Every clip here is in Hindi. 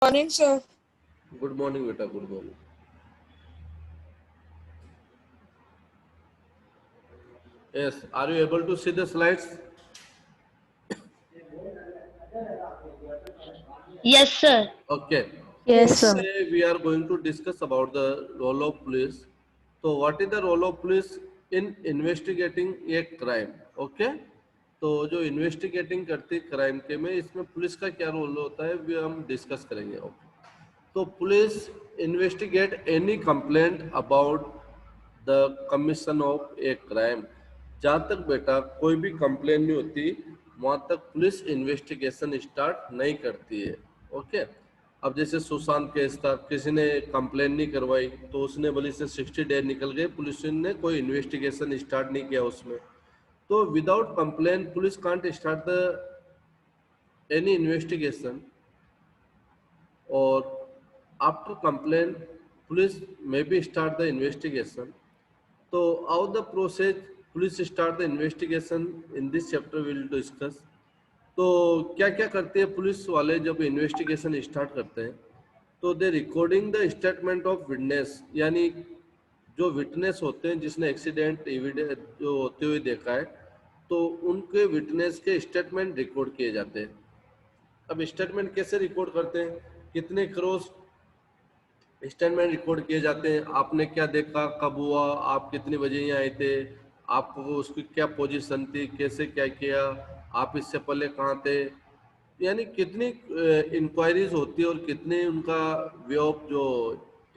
Morning, sir. Good morning, beta. Good morning. Yes, are you able to see the slides? Yes, sir. Okay. Yes, Yes, sir. sir. Today we are going to discuss about the role of police. So, what is the role of police in investigating a crime? Okay. तो जो इन्वेस्टिगेटिंग करती है क्राइम के में इसमें पुलिस का क्या रोल होता है वो हम डिस्कस करेंगे. ओके. तो police investigate any complaint about the commission of a crime. जहाँ तक बेटा कोई भी कंप्लेन नहीं होती वहाँ तक पुलिस इन्वेस्टिगेशन स्टार्ट नहीं करती है. ओके. अब जैसे सुशांत केस था, किसी ने कंप्लेन नहीं करवाई तो उसने बोली से 60 डे निकल गए, पुलिस ने कोई इन्वेस्टिगेशन स्टार्ट नहीं किया उसमें. तो without complain police can't start the any investigation. और after complaint police maybe start the investigation. So how the process police start the investigation in this chapter we will discuss. तो क्या क्या करते हैं पुलिस वाले जब इन्वेस्टिगेशन स्टार्ट करते हैं तो the recording the statement of witness, यानी जो विटनेस होते हैं जिसने एक्सीडेंट एविडेंस जो होते हुए देखा है तो उनके विटनेस के स्टेटमेंट रिकॉर्ड किए जाते हैं. अब स्टेटमेंट कैसे रिकॉर्ड करते हैं, कितने क्रॉस स्टेटमेंट रिकॉर्ड किए जाते हैं, आपने क्या देखा, कब हुआ, आप कितने बजे यहाँ आए थे, आपको उसकी क्या पोजीशन थी, कैसे क्या किया, आप इससे पहले कहाँ थे, यानी कितनी इंक्वायरीज होती है और कितने उनका वे ऑफ जो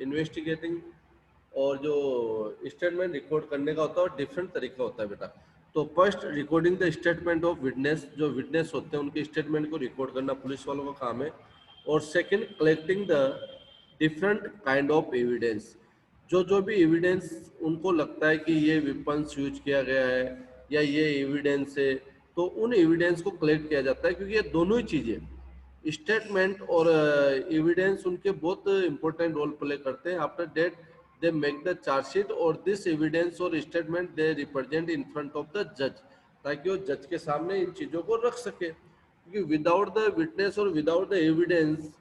इन्वेस्टिगेटिंग और जो स्टेटमेंट रिकॉर्ड करने का होता है और डिफरेंट तरीका होता है बेटा. तो first recording the statement of witness, जो विटनेस होते हैं उनके स्टेटमेंट को रिकॉर्ड करना पुलिस वालों का काम है. और second collecting the different kind of evidence, जो जो भी एविडेंस उनको लगता है कि ये वेपन्स यूज किया गया है या ये एविडेंस है तो उन एविडेंस को कलेक्ट किया जाता है, क्योंकि ये दोनों ही चीज़ें स्टेटमेंट और एविडेंस उनके बहुत इंपॉर्टेंट रोल प्ले करते हैं. After that they make the charge sheet और दिस एविडेंस और statement they represent in front of the जज, ताकि वो जज के सामने इन चीज़ों को रख सके. क्योंकि विदाउट द विटनेस और विदाउट द एविडेंस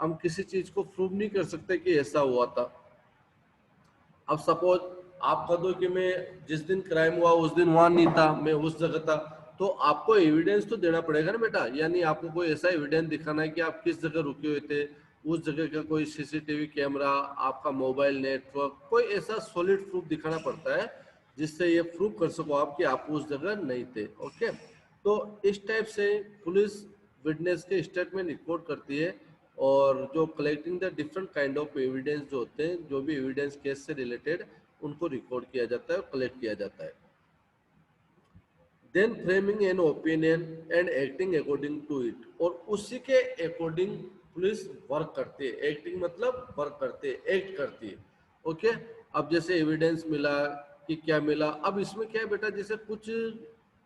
हम किसी चीज़ को प्रूव नहीं कर सकते कि ऐसा हुआ था. अब सपोज आप कह दो कि मैं जिस दिन क्राइम हुआ उस दिन वहां नहीं था, मैं उस जगह था, तो आपको एविडेंस तो देना पड़ेगा ना बेटा. यानी आपको कोई ऐसा एविडेंस दिखाना है कि आप किस जगह रुके हुए थे, उस जगह का कोई सीसीटीवी कैमरा, आपका मोबाइल नेटवर्क, कोई ऐसा सॉलिड प्रूफ दिखाना पड़ता है जिससे ये प्रूव कर सको आप कि आप उस जगह नहीं थे. ओके. तो इस टाइप से पुलिस विटनेस के स्टेटमेंट रिकॉर्ड करती है और जो collecting the different kind of evidence जो होते हैं, जो भी एविडेंस केस से रिलेटेड उनको रिकॉर्ड किया जाता है और कलेक्ट किया जाता है. Then framing an opinion and acting according to it, और उसी के अकॉर्डिंग पुलिस वर्क करती है. एक्टिंग मतलब वर्क करते है, एक्ट करती है. ओके. अब जैसे एविडेंस मिला कि क्या मिला, अब इसमें क्या है बेटा, जैसे कुछ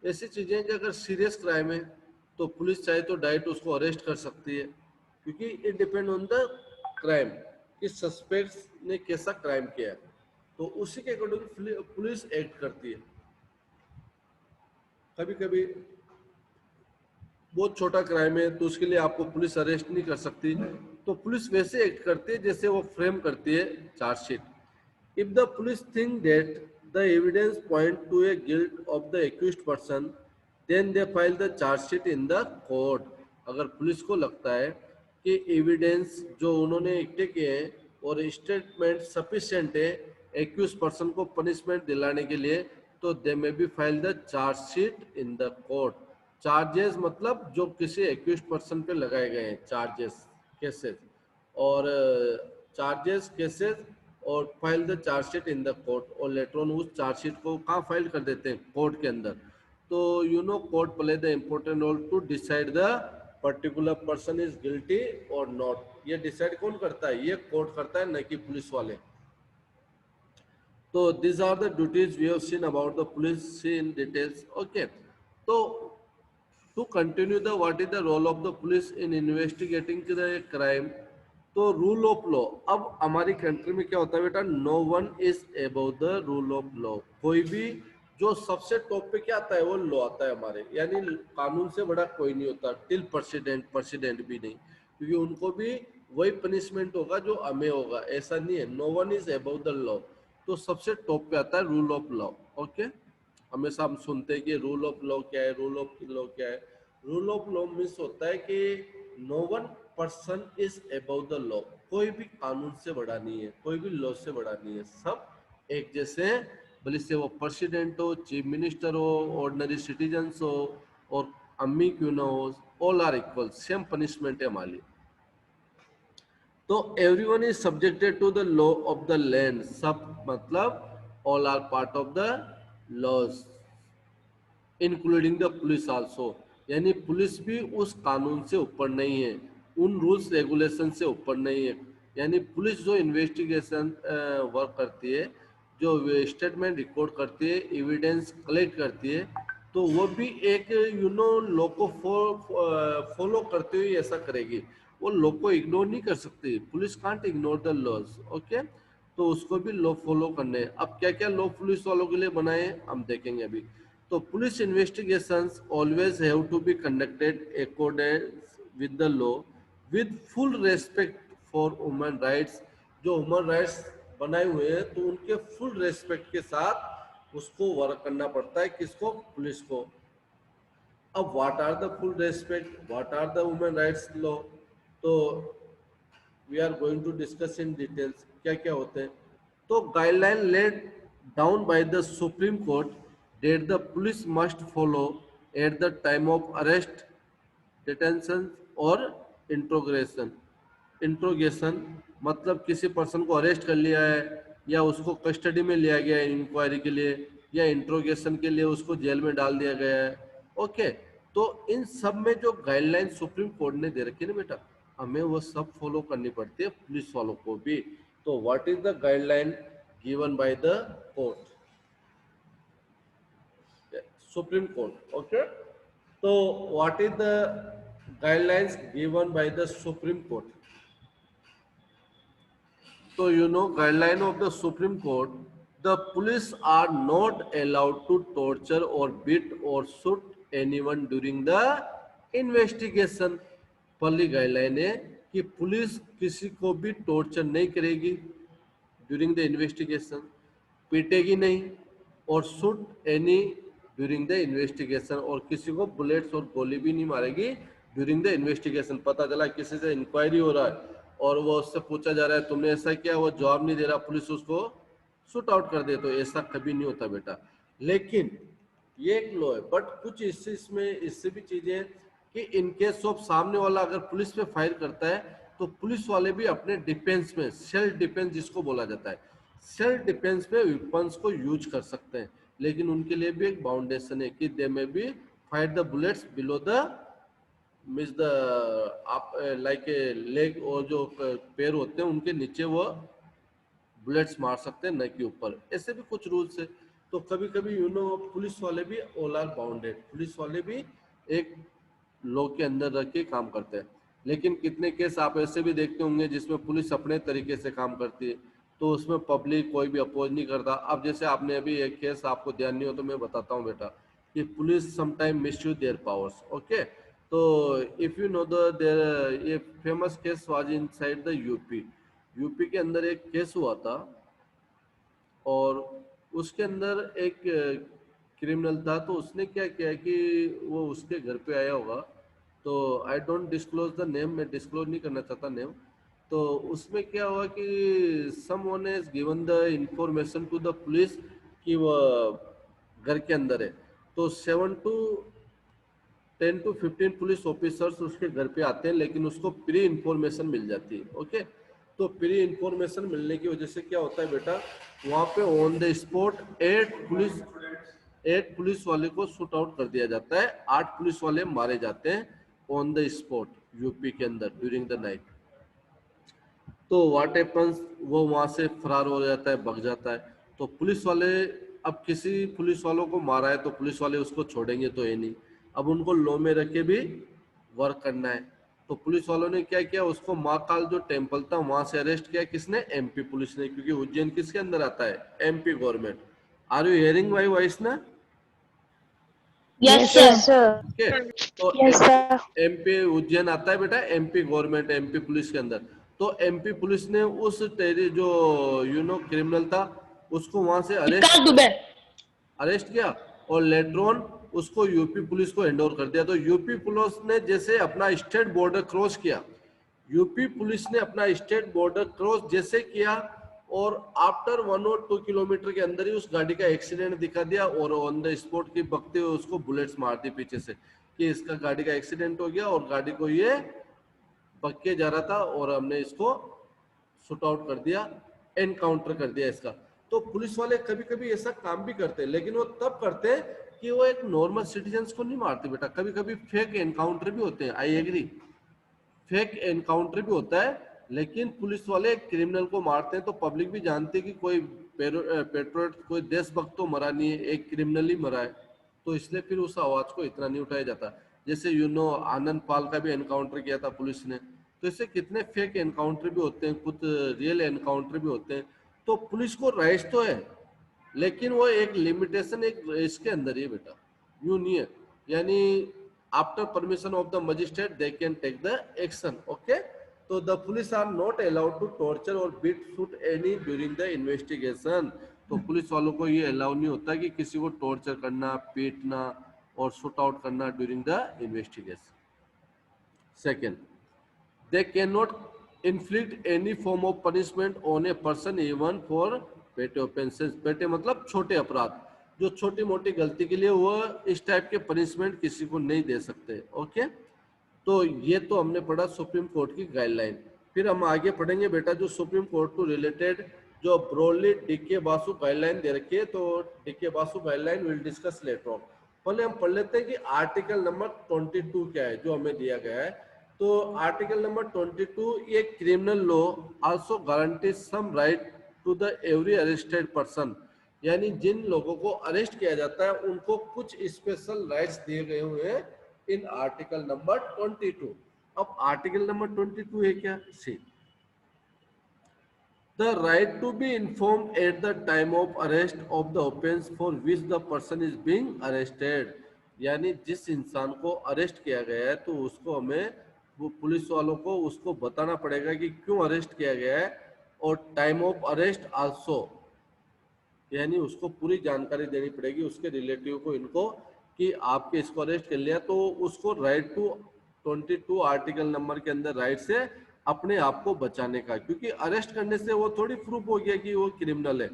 ऐसी चीजें हैं कि अगर सीरियस क्राइम है तो पुलिस चाहे तो डायरेक्ट उसको अरेस्ट कर सकती है, क्योंकि it depend on the crime कि सस्पेक्ट्स ने कैसा क्राइम किया है, तो उसी के अकॉर्डिंग पुलिस एक्ट करती है. कभी कभी बहुत छोटा क्राइम है तो उसके लिए आपको पुलिस अरेस्ट नहीं कर सकती, तो पुलिस वैसे एक्ट करती है जैसे वो फ्रेम करती है charge sheet. If the police think that the evidence point to a guilt of the accused person then they file the charge sheet in the court. अगर पुलिस को लगता है कि एविडेंस जो उन्होंने इकट्ठे किए हैं और स्टेटमेंट सफिशिएंट है एक्यूज पर्सन को पनिशमेंट दिलाने के लिए, तो they may be file the charge sheet in the court. Charges मतलब जो किसी एक्यूज पर्सन पे लगाए गए हैं चार्जेस, केसेस, और चार्जेस केसेस, और file the charge sheet in the court, और लेटर ऑन उस चार्जशीट को कहाँ फाइल कर देते हैं, कोर्ट के अंदर. तो you know court play the important role to decide the particular person is guilty और नॉट. ये डिसाइड कौन करता है, ये कोर्ट करता है, न कि पुलिस वाले. तो these are the duties we have seen about the police, see in details. Okay. So to continue the what is the role of the police in investigating the crime, तो रूल ऑफ लॉ. अब हमारी कंट्री में क्या होता है बेटा, no one is above the rule of law. कोई भी जो सबसे टॉप पे क्या आता है वो लॉ आता है हमारे, यानी कानून से बड़ा कोई नहीं होता टिल प्रेसिडेंट भी नहीं, क्योंकि उनको भी वही पनिशमेंट होगा जो हमें होगा, ऐसा नहीं है। No one is above the law. तो सबसे टॉप पे आता है रूल ऑफ लॉ। ओके, हमेशा हम सुनते हैं कि रूल ऑफ लॉ क्या है, रूल ऑफ लॉ क्या है। रूल ऑफ लॉ मीन्स होता है कि no one person is above the law. कोई भी कानून से बड़ा नहीं है, कोई भी लॉ से बड़ा नहीं है, सब एक जैसे हैं। भले से वो प्रेसिडेंट हो, चीफ मिनिस्टर हो, ऑर्डिनरी सिटीजन्स हो, और अम्मी क्यों ना हो, all are equal, same punishment है हमारी। तो everyone is subjected to the law of the land. सब मतलब all are part of the laws, including the police also. यानी पुलिस भी उस कानून से ऊपर नहीं है, उन रूल्स रेगुलेशन से ऊपर नहीं है। यानी पुलिस जो इन्वेस्टिगेशन वर्क करती है, जो स्टेटमेंट रिकॉर्ड करती है, एविडेंस कलेक्ट करती है, तो वो भी एक लॉ को फॉलो करते हुए ऐसा करेगी। वो लॉ को इग्नोर नहीं कर सकती, police can't ignore the laws. Okay, तो उसको भी लॉ फॉलो करने हैं। अब क्या क्या लॉ पुलिस वालों के लिए बनाए हम देखेंगे अभी। तो police investigations always have to be conducted according with the law, with full respect for human rights. जो ह्यूमन राइट्स बनाए हुए हैं तो उनके फुल रेस्पेक्ट के साथ उसको वर्क करना पड़ता है, किसको, पुलिस को। अब what are the full respect, what are the human rights law, तो we are going to discuss in details क्या क्या होते हैं। तो guideline laid down by the supreme Court that the police must follow at the time of arrest, detention और इंट्रोग्रेशन। इंट्रोगेशन मतलब किसी पर्सन को अरेस्ट कर लिया है या उसको कस्टडी में लिया गया है इंक्वायरी के लिए, या इंट्रोगेशन के लिए उसको जेल में डाल दिया गया है। ओके, तो इन सब में जो गाइडलाइन सुप्रीम कोर्ट ने दे रखी है ना बेटा, हमें वो सब फॉलो करनी पड़ती है पुलिस वालों को भी। तो what is the guideline given by the court, supreme court. Okay, so what is the guidelines given by the Supreme Court? So guideline of the Supreme Court, the police are not allowed to torture or beat or shoot anyone during the investigation। पहली गाइडलाइन है कि पुलिस किसी को भी टॉर्चर नहीं करेगी ड्यूरिंग द इन्वेस्टिगेशन, पीटेगी नहीं, और shoot any during the investigation, और किसी को बुलेट्स और गोली भी नहीं मारेगी ड्यूरिंग द इन्वेस्टिगेशन। पता चला किसी से इंक्वायरी हो रहा है और वो उससे पूछा जा रहा है तुमने ऐसा किया, वो जवाब नहीं दे रहा, पुलिस उसको शूट आउट कर दे, तो ऐसा कभी नहीं होता बेटा। लेकिन ये एक लॉ है, बट कुछ इसमें इससे भी चीजें कि इन केस ऑफ सामने वाला अगर पुलिस पे फायर करता है तो पुलिस वाले भी अपने डिफेंस में, सेल्फ डिफेंस जिसको बोला जाता है, सेल्फ डिफेंस में वेपन्स को यूज कर सकते हैं। लेकिन उनके लिए भी एक बाउंडेशन है कि they may be fire the bullets below the miss the आप लाइक ए लेग, और जो पैर होते हैं उनके नीचे वो बुलेट्स मार सकते हैं, न कि ऊपर। ऐसे भी कुछ रूल्स है। तो कभी कभी पुलिस वाले भी ऑल आर बाउंडेड, पुलिस वाले भी एक लॉ के अंदर रख के काम करते हैं। लेकिन कितने केस आप ऐसे भी देखते होंगे जिसमें पुलिस अपने तरीके से काम करती है, तो उसमें पब्लिक कोई भी अपोज नहीं करता। अब जैसे आपने अभी एक केस, आपको ध्यान नहीं हो तो मैं बताता हूँ बेटा, कि police sometime misuse their powers. Okay, तो if you know the there ये famous case was inside the UP. UP के अंदर एक केस हुआ था और उसके अंदर एक क्रिमिनल था। तो उसने क्या किया कि वो उसके घर पे आया होगा, तो I don't disclose the name, मैं डिस्क्लोज नहीं करना चाहता नेम। तो उसमें क्या हुआ कि someone has given the information to the police कि वो घर के अंदर है। तो 10 to 15 पुलिस ऑफिसर्स उसके घर पे आते हैं, लेकिन उसको प्री इंफॉर्मेशन मिल जाती है। ओके, तो प्री इंफॉर्मेशन मिलने की वजह से क्या होता है बेटा, वहां पे ऑन द स्पॉट 8 पुलिस वाले को शूट आउट कर दिया जाता है, 8 पुलिस वाले मारे जाते हैं ऑन द स्पॉट यूपी के अंदर ड्यूरिंग द नाइट। तो व्हाट हैपन्स, वो वहां से फरार हो जाता है, भाग जाता है। तो पुलिस वाले, अब किसी पुलिस वालों को मारा है तो पुलिस वाले उसको छोड़ेंगे तो है नहीं, अब उनको लॉ में रख के भी वर्क करना है। तो पुलिस वालों ने क्या किया, उसको महाकाल जो टेम्पल था वहां से अरेस्ट किया, किसने, एमपी पुलिस ने, क्योंकि उज्जैन किसके अंदर आता है, MP government. Are you hearing my voice ना? Yes, Yes, sir. sir. Okay, तो Yes, sir. एमपी उज्जैन आता है बेटा, एमपी गवर्नमेंट, एमपी पुलिस के अंदर। तो एमपी पुलिस ने उस जो क्रिमिनल था उसको वहां से अरेस्ट किया और लेटर ऑन उसको यूपी पुलिस को हैंड ओवर कर दिया। तो यूपी पुलिस ने जैसे अपना स्टेट बॉर्डर क्रॉस किया, यूपी पुलिस ने अपना स्टेट बॉर्डर क्रॉस जैसे किया और आफ्टर 1 और 2 किलोमीटर के अंदर ही उस गाड़ी का एक्सीडेंट दिखा दिया और ऑन द स्पॉट की बकते हुए उसको बुलेट्स मार दी पीछे से कि इसका गाड़ी का एक्सीडेंट हो गया और गाड़ी को ये पक्के जा रहा था और हमने इसको शूट आउट कर दिया, एनकाउंटर कर दिया इसका। तो पुलिस वाले कभी कभी ऐसा काम भी करते हैं, लेकिन वो तब करते हैं कि वो एक नॉर्मल सिटीजन्स को नहीं मारते बेटा। कभी कभी फेक एनकाउंटर भी होते हैं, आई एग्री, फेक एनकाउंटर भी होता है, लेकिन पुलिस वाले क्रिमिनल को मारते हैं तो पब्लिक भी जानती है कि कोई पेट्रोट कोई देशभक्त तो मरा नहीं है, एक क्रिमिनल ही मरा है। तो इसलिए फिर उस आवाज को इतना नहीं उठाया जाता। जैसे आनंद पाल का भी एनकाउंटर किया था पुलिस ने। तो इससे कितने फेक एनकाउंटर भी होते हैं, कुछ रियल एनकाउंटर भी होते हैं। तो पुलिस को राइट्स तो है, लेकिन वो एक लिमिटेशन एक इसके अंदर ही है बेटा, यूं नहीं है। यानी after permission of the magistrate they can take the action, okay. तो the police are not allowed to torture और beat shoot any during the investigation. तो पुलिस वालों को ये अलाउ नहीं होता कि किसी को टॉर्चर करना, पीटना और शूट आउट करना during the investigation. Second, they cannot inflict any form of punishment on a person even for petty offenses। पेटे मतलब छोटे अपराध, जो छोटी मोटी गलती के लिए वो इस टाइप के पनिशमेंट किसी को नहीं दे सकते, ओके। तो ये तो हमने पढ़ा सुप्रीम कोर्ट की गाइडलाइन। फिर हम आगे पढ़ेंगे बेटा जो सुप्रीम कोर्ट टू रिलेटेड जो ब्रॉडली डीके बासु गाइडलाइन दे रखी है। तो DK Basu guideline will discuss later on. पहले हम पढ़ लेते हैं कि आर्टिकल नंबर 22 क्या है जो हमें दिया गया है। तो आर्टिकल नंबर 22, ये criminal law also guarantee some right to the every arrested person. यानी जिन लोगों को अरेस्ट किया जाता है उनको कुछ स्पेशल राइट्स दिए गए हुए हैं इन आर्टिकल नंबर 22। अब आर्टिकल नंबर 22 है क्या? See the right to be informed at the time of arrest of the offence for which the person is being arrested. यानी जिस इंसान को अरेस्ट किया गया है तो उसको हमें वो पुलिस वालों को उसको बताना पड़ेगा कि क्यों अरेस्ट किया गया है, और टाइम ऑफ अरेस्ट आल्सो, यानी उसको पूरी जानकारी देनी पड़ेगी उसके रिलेटिव को इनको कि आपके इसको अरेस्ट कर लिया। तो उसको राइट टू 22 आर्टिकल नंबर के अंदर राइट से अपने आप को बचाने का, क्योंकि अरेस्ट करने से वो थोड़ी प्रूफ हो गया कि वो क्रिमिनल है।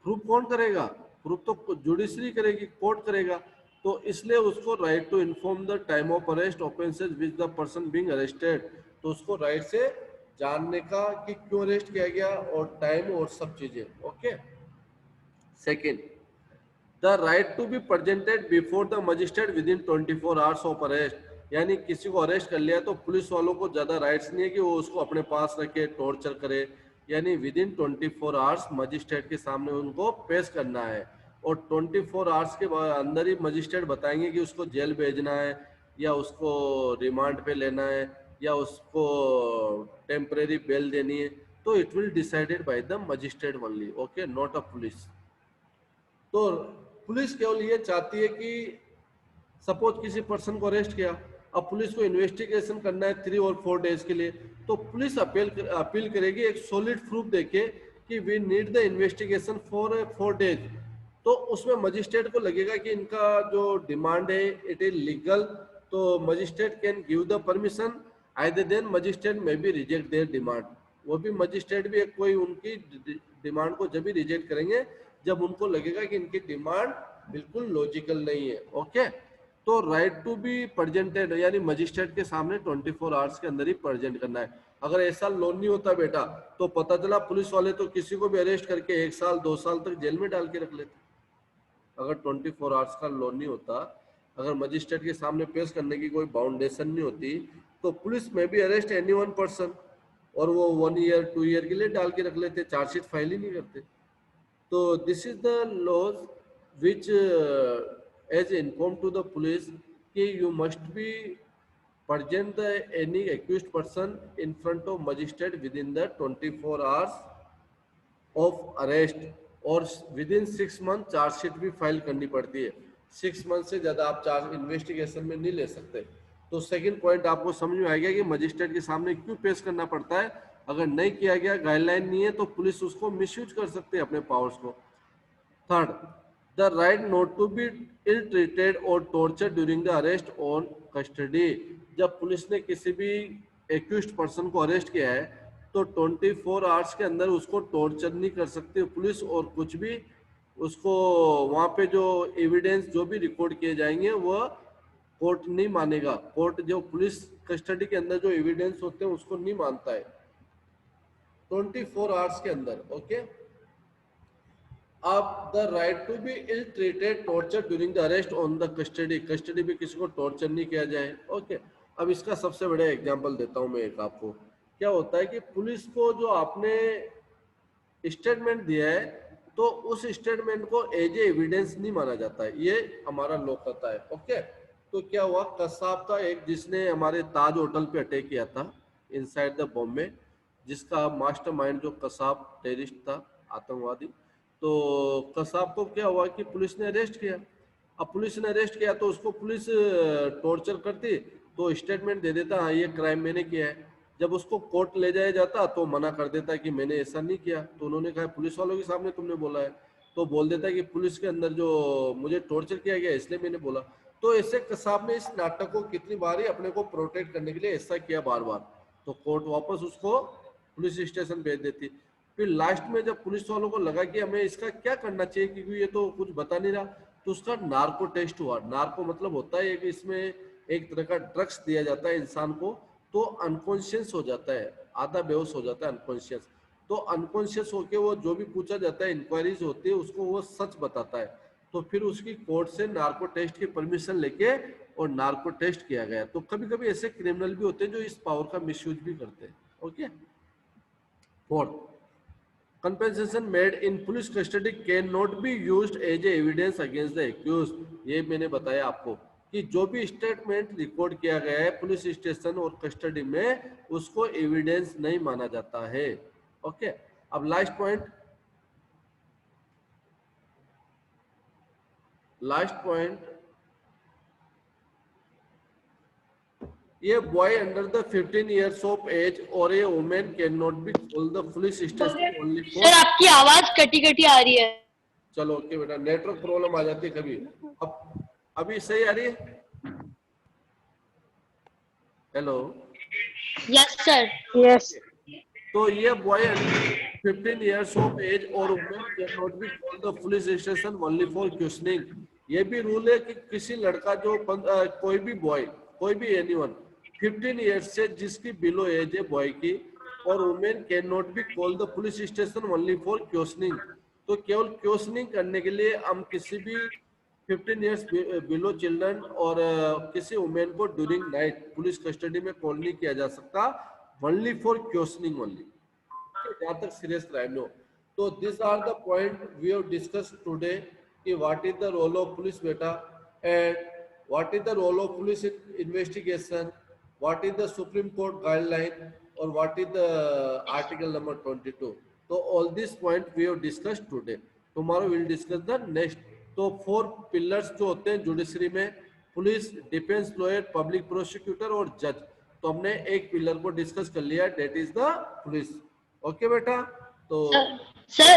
प्रूफ कौन करेगा? प्रूफ तो जुडिशरी करेगी, कोर्ट करेगा। तो इसलिए उसको right to inform the time of arrest offences which the person being arrested. तो उसको राइट से जानने का कि क्यों अरेस्ट किया गया और टाइम और सब चीजें, okay. Second, the right to be presented before the magistrate within 24 hours of arrest. यानी किसी को अरेस्ट कर लिया तो पुलिस वालों को ज्यादा राइट्स नहीं है कि वो उसको अपने पास रखे, टॉर्चर करे। यानी विद इन 24 आवर्स मजिस्ट्रेट के सामने उनको पेश करना है, और 24 आवर्स के अंदर ही मजिस्ट्रेट बताएंगे कि उसको जेल भेजना है या उसको रिमांड पे लेना है या उसको टेम्परेरी बेल देनी है। तो it will decided by the magistrate only, okay, not a police. तो पुलिस केवल ये चाहती है कि सपोज किसी पर्सन को अरेस्ट किया, अब पुलिस को इन्वेस्टिगेशन करना है 3 और 4 डेज के लिए, तो पुलिस अपील करेगी एक सॉलिड प्रूफ देके कि we need the investigation for 4 days. तो उसमें मजिस्ट्रेट को लगेगा कि इनका जो डिमांड है इट इज लीगल, तो magistrate can give the permission, either then magistrate may be reject their demand. वो भी मजिस्ट्रेट भी कोई उनकी डिमांड को जब भी रिजेक्ट करेंगे जब उनको लगेगा कि इनकी डिमांड बिल्कुल लॉजिकल नहीं है, ओके। तो राइट टू बी प्रेजेंटेड यानी मजिस्ट्रेट के सामने 24 आवर्स के अंदर ही प्रेजेंट करना है। अगर ऐसा लॉ नहीं होता बेटा तो पता चला पुलिस वाले तो किसी को भी अरेस्ट करके 1 साल 2 साल तक जेल में डाल के रख लेते। अगर 24 आवर्स का लॉ नहीं होता, अगर मजिस्ट्रेट के सामने पेश करने की कोई बाउंडेशन नहीं होती, तो पुलिस में भी अरेस्ट एनी वन पर्सन और वो 1 ईयर 2 ईयर के लिए डाल के रख लेते, चार्जशीट फाइल ही नहीं करते। तो this is the laws which as inform to the police कि you must be present the any accused person in front of magistrate within the 24 hours of arrest, और विद इन 6 मंथ चार्जशीट भी फाइल करनी पड़ती है। 6 मंथ से ज्यादा आप चार्ज इन्वेस्टिगेशन में नहीं ले सकते। तो सेकंड पॉइंट आपको समझ में आ गया कि मजिस्ट्रेट के सामने क्यों पेश करना पड़ता है अगर नहीं किया गया, गाइडलाइन नहीं है, तो पुलिस उसको मिसयूज कर सकती है अपने पावर्स को। Third, the right not to be ill treated और torture during the arrest on custody. जब पुलिस ने किसी भी एक्यूज्ड पर्सन को अरेस्ट किया है तो 24 आवर्स के अंदर उसको टॉर्चर नहीं कर सकती पुलिस, और कुछ भी उसको वहाँ पे जो एविडेंस जो भी रिकॉर्ड किए जाएंगे वह कोर्ट नहीं मानेगा। कोर्ट जो पुलिस कस्टडी के अंदर जो एविडेंस होते हैं उसको नहीं मानता है 24 आवर्स के अंदर। ओके, अब the right to be ill treated torture during the arrest on the custody, custody में किसी को टॉर्चर नहीं किया जाए। ओके, अब इसका सबसे बड़ा एग्जांपल देता हूं मैं एक आपको। क्या होता है कि पुलिस को जो आपने स्टेटमेंट दिया है तो उस स्टेटमेंट को एज ए एविडेंस नहीं माना जाता है, ये हमारा लॉ कहता है। ओके, तो क्या हुआ, कसाब था एक जिसने हमारे ताज होटल पे अटैक किया था इनसाइड द बॉम्बे, जिसका मास्टरमाइंड जो कसाब टेररिस्ट था, आतंकवादी। तो कसाब को क्या हुआ कि पुलिस ने अरेस्ट किया। अब पुलिस ने अरेस्ट किया तो उसको पुलिस टॉर्चर करती तो स्टेटमेंट दे देता हाँ ये क्राइम मैंने किया है। जब उसको कोर्ट ले जाया जाता तो मना कर देता कि मैंने ऐसा नहीं किया। तो उन्होंने कहा पुलिस वालों के सामने तुमने बोला है, तो बोल देता कि पुलिस के अंदर जो मुझे टॉर्चर किया गया इसलिए मैंने बोला। तो ऐसे कसाब ने इस नाटक को कितनी बार ही अपने को प्रोटेक्ट करने के लिए ऐसा किया बार बार, तो कोर्ट वापस उसको पुलिस स्टेशन भेज देती। फिर लास्ट में जब पुलिस वालों को लगा कि हमें इसका क्या करना चाहिए क्योंकि ये तो कुछ बता नहीं रहा, तो उसका नार्को टेस्ट हुआ। नार्को मतलब होता है कि इसमें एक तरह का ड्रग्स दिया जाता है इंसान को, तो अनकॉन्शियस हो जाता है, आधा बेहोश हो जाता है अनकॉन्शियस। तो अनकॉन्शियस होके वो जो भी पूछा जाता है, इंक्वायरीज होती है, उसको वो सच बताता है। तो फिर उसकी कोर्ट से नार्को टेस्ट की परमिशन लेके और नार्को टेस्ट किया गया। तो कभी कभी ऐसे क्रिमिनल भी होते हैं जो इस पावर का मिसयूज भी करते हैं। Okay, fourth, compensation made in police custody cannot be used as a evidence against the accused। ये मैंने बताया आपको कि जो भी स्टेटमेंट रिकॉर्ड किया गया है पुलिस स्टेशन और कस्टडी में उसको एविडेंस नहीं माना जाता है। ओके, अब लास्ट पॉइंट, ये boy under the 15 years of age और ये women can not be called the police station only for. Sir आपकी आवाज कटी कटी आ रही है। चलो ओके बेटा, नेटवर्क प्रॉब्लम आ जाती है कभी। अब अभी सही आ रही है? Hello, yes sir. यस तो ये बॉय 15 years of age और women can not be called the police station only for questioning. ये भी रूल है कि किसी लड़का जो कोई भी बॉय, कोई भी एनीवन 15 years से जिसकी बिलो एज है बॉय की, और women can not be called the police station only for questioning. तो केवल क्वेश्चनिंग करने के लिए हम किसी भी 15 years बिलो चिल्ड्रन और किसी वुमेन को ड्यूरिंग नाइट पुलिस कस्टडी में कॉल नहीं किया जा सकता, ओनली फॉर क्वेश्चनिंग ओनली, जहां तक सीरियस क्राइम हो। तो this are the point we have discussed today कि what is the role of police बेटा, and what is the role of police in investigation, what is the supreme court guideline, और what is the article number 22। तो all this point we have discussed today, tomorrow will discuss the next. तो 4 पिलर्स जो होते हैं जुडिशरी में, police, defence lawyer, public prosecutor और जज, तो हमने एक पिलर को डिस्कस कर लिया, that is the police. Okay बेटा, तो sir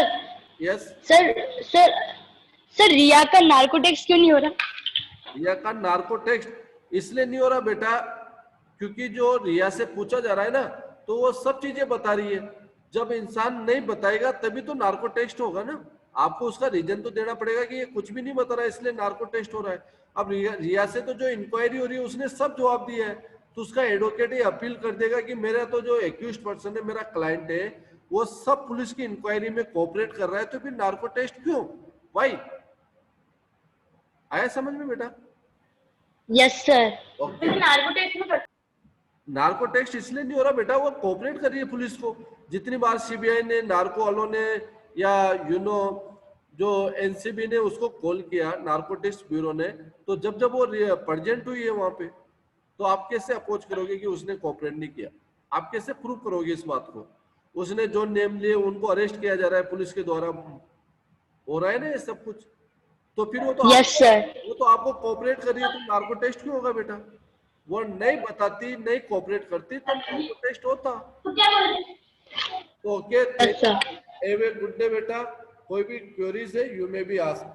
yes sir sir sir Riya का नार्को टेस्ट क्यों नहीं हो रहा? रिया का नार्को टेस्ट इसलिए नहीं हो रहा बेटा क्योंकि जो रिया से पूछा जा रहा है ना, तो वो सब चीजें बता रही है। जब इंसान नहीं बताएगा तभी तो नार्को टेस्ट होगा ना, आपको उसका रीजन तो देना पड़ेगा कि ये कुछ भी नहीं बता रहा है इसलिए नार्को टेस्ट हो रहा है। अब रिया से तो जो इंक्वायरी हो रही है उसने सब जवाब दिया है, तो उसका एडवोकेट ही अपील कर देगा कि मेरा तो जो एक्यूज्ड पर्सन है, मेरा क्लाइंट है, वो सब पुलिस की इंक्वायरी में कोऑपरेट कर रहा है, तो फिर नार्को टेस्ट क्यों, वाई? आया समझ में बेटा? Yes sir. नार्को टेस्ट इसलिए नहीं हो रहा बेटा, वो कोऑपरेट कर रही है पुलिस को। जितनी बार सीबीआई ने, नार्को वालों ने, या जो एनसीबी ने उसको कॉल किया, नार्को टेस्ट ब्यूरो ने, तो जब जब वो प्रेजेंट हुई है वहां पे, तो आप कैसे अप्रोच करोगे कि उसने कोऑपरेट नहीं किया? आप कैसे प्रूव करोगे इस बात को? उसने जो नेम लिए उनको अरेस्ट किया जा रहा है पुलिस के द्वारा, हो रहा है ना ये सब कुछ, तो फिर वो तो यस सर। वो तो आपको कोऑपरेट कर रही है, तो नार्को टेस्ट क्यों होगा बेटा? वो नहीं बताती, नहीं कोऑपरेट करती, तो नार्को टेस्ट होता। ओके, अच्छा हैव ए गुड डे बेटा. कोई भी क्वेरीज है, यू मे बी आस्क.